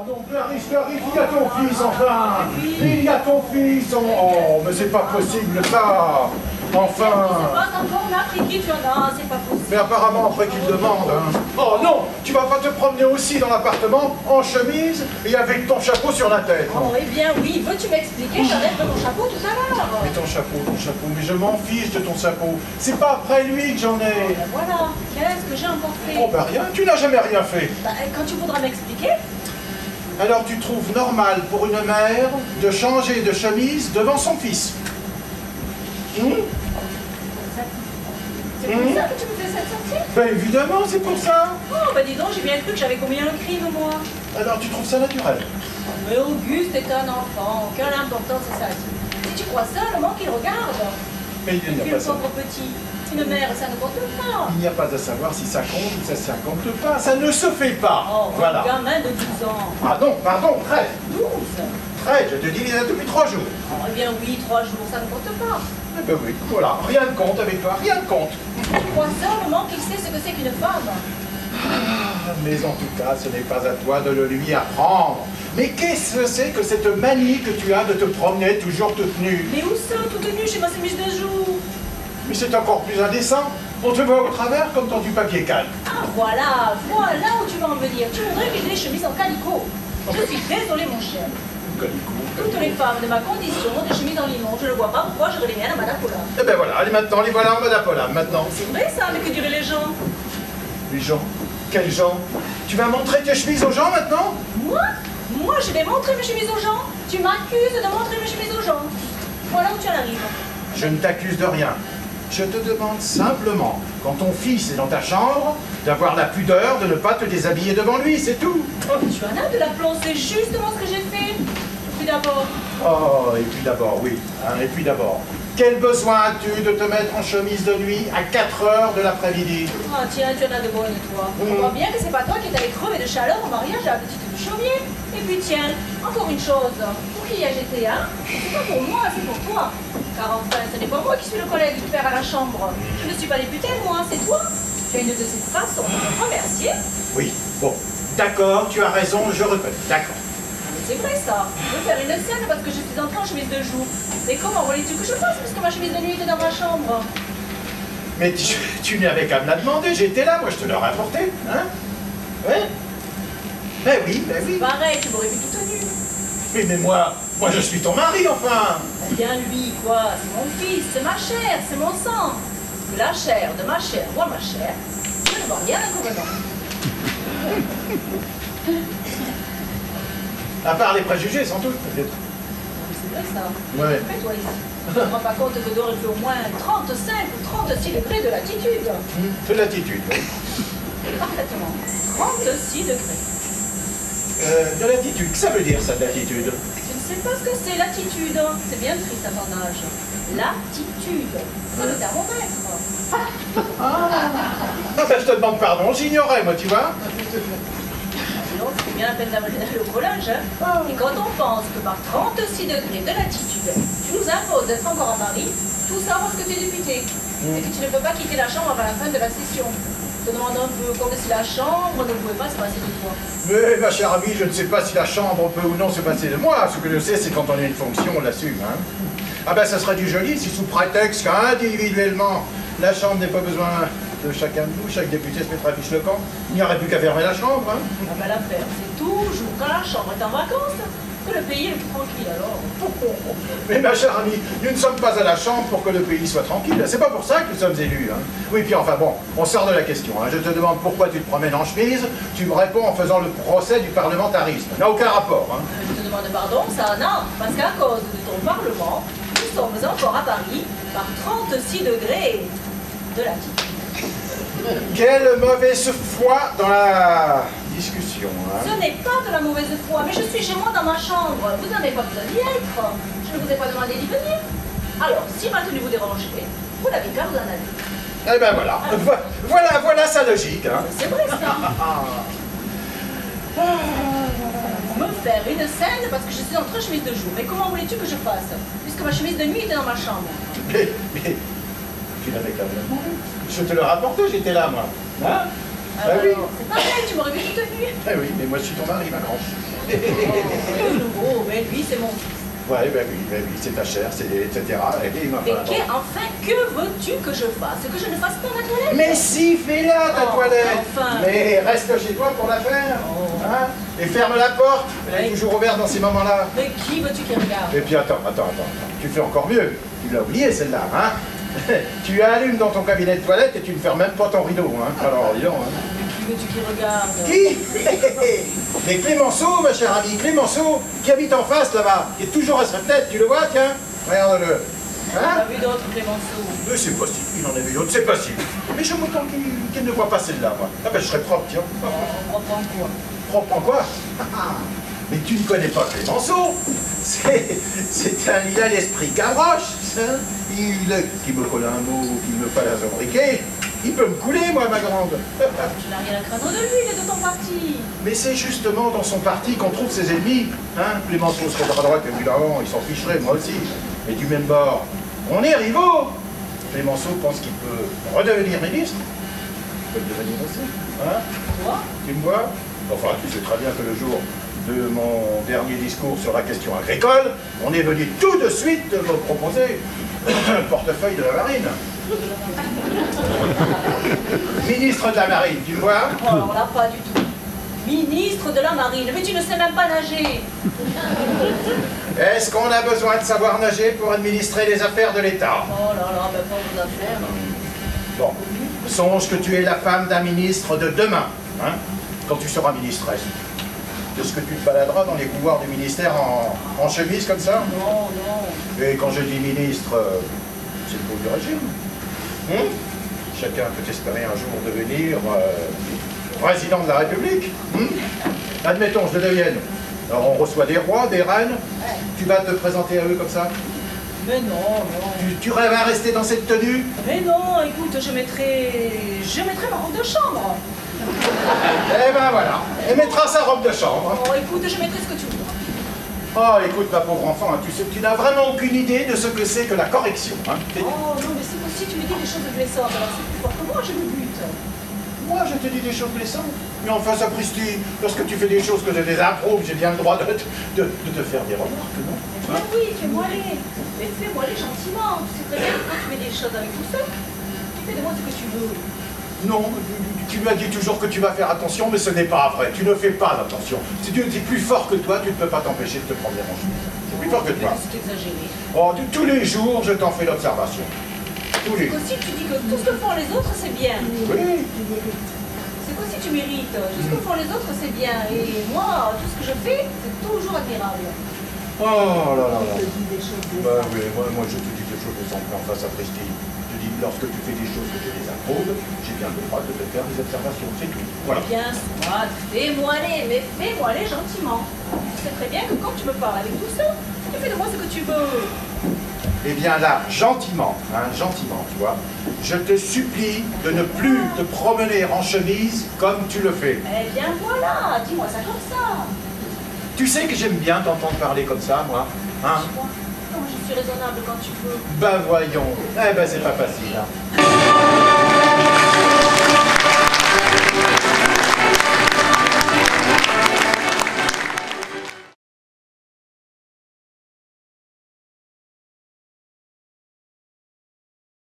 donc Clarisse, il y a ton fils, enfin. Il y a ton fils. Oh, mais c'est pas possible, ça. Enfin. C'est pas encore appris qui tu en as, c'est pas possible. Mais apparemment, après qu'il demande, hein. Oh non, tu vas pas te promener aussi dans l'appartement en chemise et avec ton chapeau sur la tête. Oh, eh bien oui, veux-tu m'expliquer? J'enlève mon chapeau tout à l'heure. Mais ton chapeau, mais je m'en fiche de ton chapeau. C'est pas après lui que j'en ai. Ben voilà, qu'est-ce que j'ai encore fait? Oh bah rien, tu n'as jamais rien fait. Ben, quand tu voudras m'expliquer. Alors tu trouves normal pour une mère de changer de chemise devant son fils? C'est pour ça que tu me fais cette sortie? Ben évidemment, c'est pour ça. Oh, ben dis donc, j'ai bien cru que j'avais commis un crime, moi. Alors tu trouves ça naturel? Mais Auguste est un enfant, quelle importance ça a. Si tu crois seulement qu'il regarde. Mais il n'y a Puis pas le ça. pauvre petit, une mère, ça ne compte pas. Il n'y a pas à savoir si ça compte ou ça ne compte pas. Ça ne se fait pas. Oh, Voilà. un gamin de 12 ans. Pardon, 13. 12. 13, je te dis, il est là depuis 3 jours. Oh, eh bien oui, 3 jours, ça ne compte pas. Eh ben oui, voilà, rien ne compte avec toi, rien ne compte. Tu crois seulement qu'il sait ce que c'est qu'une femme. Mais en tout cas, ce n'est pas à toi de le lui apprendre. Mais qu'est-ce que c'est que cette manie que tu as de te promener toujours toute nue? Mais où ça, toute nue, chez ma chemise de jour? Mais c'est encore plus indécent. On te voit au travers comme dans du papier calme. Ah voilà où tu vas en venir. Tu voudrais que j'ai des chemises en calicot. Je suis désolée, mon cher. Toutes les femmes de ma condition ont des chemises en limon. Je ne vois pas pourquoi j'aurais les miennes à Madame Paula. Eh ben voilà, allez maintenant, les voilà en mode Apollin, maintenant. C'est vrai ça, mais que diraient les gens? Les gens? Quels gens? Tu vas montrer tes chemises aux gens maintenant? Moi, je vais montrer mes chemises aux gens. Tu m'accuses de montrer mes chemises aux gens. Voilà où tu en arrives. Je ne t'accuse de rien. Je te demande simplement, quand ton fils est dans ta chambre, d'avoir la pudeur de ne pas te déshabiller devant lui, c'est tout. Oh, tu en as de l'aplomb, c'est justement ce que j'ai fait. Et puis d'abord, Oh, et puis d'abord, oui. Hein, et puis d'abord, quel besoin as-tu de te mettre en chemise de nuit à 4 heures de l'après-midi? ah tiens, tu en as de bonnes, toi. On voit bien que c'est pas toi qui es allé crever de chaleur au mariage à la petite du chaumier. Et puis tiens, encore une chose. Pour qui a-je été, hein? C'est pas pour moi, c'est pour toi. Car enfin, ce n'est pas moi qui suis le collègue du père à la chambre. Je ne suis pas député, moi, c'est toi. Tu as une de ces façons de me remercier. Oui, bon, d'accord, tu as raison, je reconnais, d'accord. Mais c'est vrai ça. Je veux faire une scène parce que je suis entrée en chemise de jour. Mais comment voulais-tu que je fasse puisque ma chemise de nuit était dans ma chambre? Mais tu n'avais qu'à me la demander, j'étais là, moi je te l'aurais apporté, hein? Ouais? Ben oui. Pareil, tu m'aurais vu toute nue. Oui, mais moi je suis ton mari, enfin. Eh bien lui, quoi, c'est mon fils, c'est ma chair, c'est mon sang. Que la chair de ma chair voit ma chair, je ne vois rien d'inconvénient. À part les préjugés, sans doute, peut-être. C'est vrai ça. Ouais. Fais-toi ici. Je ne me rends pas compte que dehors il fait au moins 35 ou 36 degrés de latitude. De l'attitude, oui. Parfaitement. 36 degrés. De l'attitude, que ça veut dire ça, de l'attitude? Je ne sais pas ce que c'est l'attitude. C'est bien triste à ton âge. L'attitude. C'est le thermomètre. Ah ben je te demande pardon, j'ignorais, moi, tu vois. Donc, c'est bien la peine d'aller au collège. Hein. Et quand on pense que par 36 degrés de latitude, tu nous imposes d'être encore à Paris, tout ça parce que tu es député. Et que tu ne peux pas quitter la chambre avant la fin de la session. Je te demande un peu comme si la chambre ne pouvait pas se passer de toi. Mais ma chère amie, je ne sais pas si la chambre peut ou non se passer de moi. Ce que je sais, c'est quand on a une fonction, on l'assume. Hein. Ah ben ça serait du joli si sous prétexte qu'individuellement, la chambre n'est pas besoin de chacun de nous, chaque député se mettra à fiche le camp. Il n'y aurait plus qu'à fermer la chambre. Hein. Ah ben l'affaire, c'est toujours quand la chambre est en vacances que le pays est plus tranquille alors. Mais ma chère amie, nous ne sommes pas à la chambre pour que le pays soit tranquille. C'est pas pour ça que nous sommes élus. Hein. Oui, puis enfin bon, on sort de la question. Hein. Je te demande pourquoi tu te promènes en chemise. Tu me réponds en faisant le procès du parlementarisme. Ça n'a aucun rapport. Hein. Je te demande pardon, ça non, parce qu'à cause de ton parlement, nous sommes encore à Paris par 36 degrés de latitude. Quelle mauvaise foi dans la discussion. Hein. Ce n'est pas de la mauvaise foi, mais je suis chez moi dans ma chambre. Vous n'avez pas besoin d'y être. Je ne vous ai pas demandé d'y venir. Alors, si maintenant vous dérangez, vous n'avez qu'à vous en aller. Eh ben voilà. Voilà sa logique. Hein. C'est vrai ça. Me faire une scène parce que je suis en chemise de jour. Mais comment voulais-tu que je fasse? Puisque ma chemise de nuit était dans ma chambre. Mais tu l'avais quand même. Je te le rapportais, j'étais là, moi. Hein? Ah oui. C'est pareil, tu m'aurais vu toute nue. Eh oui, mais moi je suis ton mari, ma grande. De nouveau, mais lui c'est mon fils. Ouais, ben oui, c'est ta chair, c'est etc. Et Mais enfin, que veux-tu que je fasse? Que je ne fasse pas ma toilette? Mais si, fais-la ta toilette. Enfin. Mais reste chez toi pour la faire. Hein? Et ferme la porte. Elle est toujours ouverte dans ces moments-là. Mais qui veux-tu qui regarde? Et puis attends. Tu fais encore mieux. Tu l'as oublié celle-là, hein? Tu allumes dans ton cabinet de toilette et tu ne fermes même pas ton rideau, hein? Alors, dis donc, hein? Qui veux-tu qui regarde? Qui? Mais Clémenceau, ma chère amie, Clémenceau, qui habite en face là-bas, qui est toujours à sa fenêtre, tu le vois, tiens? Regarde-le. On a vu d'autres Clémenceau. Mais c'est possible, il en a vu d'autres, c'est possible. Mais je m'entends qu'il ne voit pas celle-là, moi. Ah ben je serais propre, tiens. Propre en quoi? Propre en quoi? Mais tu ne connais pas Clémenceau. Il a l'esprit Gavroche. Hein? Qui me colle un mot, qui me fait la fabriquer. Il peut me couler, moi, ma grande. Tu n'as rien à craindre de lui, il est de ton parti. Mais c'est justement dans son parti qu'on trouve ses ennemis. Hein? Clémenceau serait à droite, évidemment, il s'en ficherait, moi aussi. Mais du même bord, on est rivaux. Clémenceau pense qu'il peut redevenir ministre. Il peut le devenir aussi. Hein? Quoi? Tu me vois? Enfin, tu sais très bien que le jour de mon dernier discours sur la question agricole, on est venu tout de suite me proposer un portefeuille de la marine. Ministre de la marine, tu me vois? Oh, alors là, pas du tout. Ministre de la marine, mais tu ne sais même pas nager. Est-ce qu'on a besoin de savoir nager pour administrer les affaires de l'État? Oh là là, ben pas vos affaires. Bon, songe que tu es la femme d'un ministre de demain, hein, quand tu seras ministresse. Est-ce que tu te baladeras dans les couloirs du ministère en chemise comme ça? Non, non. Et quand je dis ministre, c'est le pot du régime. Chacun peut espérer un jour devenir président de la République. Admettons, je le devienne. Alors on reçoit des rois, des reines. Tu vas te présenter à eux comme ça? Mais non, non. Tu rêves à rester dans cette tenue? Mais non, écoute, je mettrai ma robe de chambre. Eh ben voilà, elle mettra sa robe de chambre. Oh, écoute, je mettrai ce que tu voudras. Oh, écoute, ma pauvre enfant, hein, tu n'as vraiment aucune idée de ce que c'est que la correction. Hein. Oh non, mais c'est aussi, tu me dis des choses blessantes, alors c'est plus fort que moi, j'ai le but. Moi, je te dis des choses blessantes. Mais enfin, sapristi, lorsque tu fais des choses que je désapprouve, j'ai bien le droit de te faire des remarques, non? Ah oui, fais-moi les. Mais fais-moi les gentiment. Tu sais très bien que quand tu fais des choses avec tout ça, tu fais de moi ce que tu veux. Non, tu m'as dit toujours que tu vas faire attention, mais ce n'est pas vrai. Tu ne fais pas attention. Si tu es plus fort que toi, tu ne peux pas t'empêcher de te prendre des rangements. C'est plus fort que toi. C'est exagéré. Oh, tous les jours, je t'en fais l'observation. Tous les jours. Aussi, tu dis que tout ce que font les autres, c'est bien. Oui. C'est qu'aussi tu mérites. Tout ce que font les autres, c'est bien. Et moi, tout ce que je fais, c'est toujours admirable. Oh là là là. Je te dis des choses de Bah ça. oui, moi je te dis des choses de sang en face à Presti. Je te dis, lorsque tu fais des choses que je désapprouve, j'ai bien le droit de te faire des observations, c'est tout. Voilà. Bien soit, fais-moi les, mais fais-moi les gentiment. Tu sais très bien que quand tu me parles avec tout ça, tu fais de moi ce que tu veux. Eh bien là, gentiment, tu vois, je te supplie de ne plus te promener en chemise comme tu le fais. Eh bien voilà, dis-moi ça comme ça. Tu sais que j'aime bien t'entendre parler comme ça, moi. Hein? Dis-moi, comment je suis raisonnable quand tu veux. Ben voyons. Eh ben c'est pas facile, hein.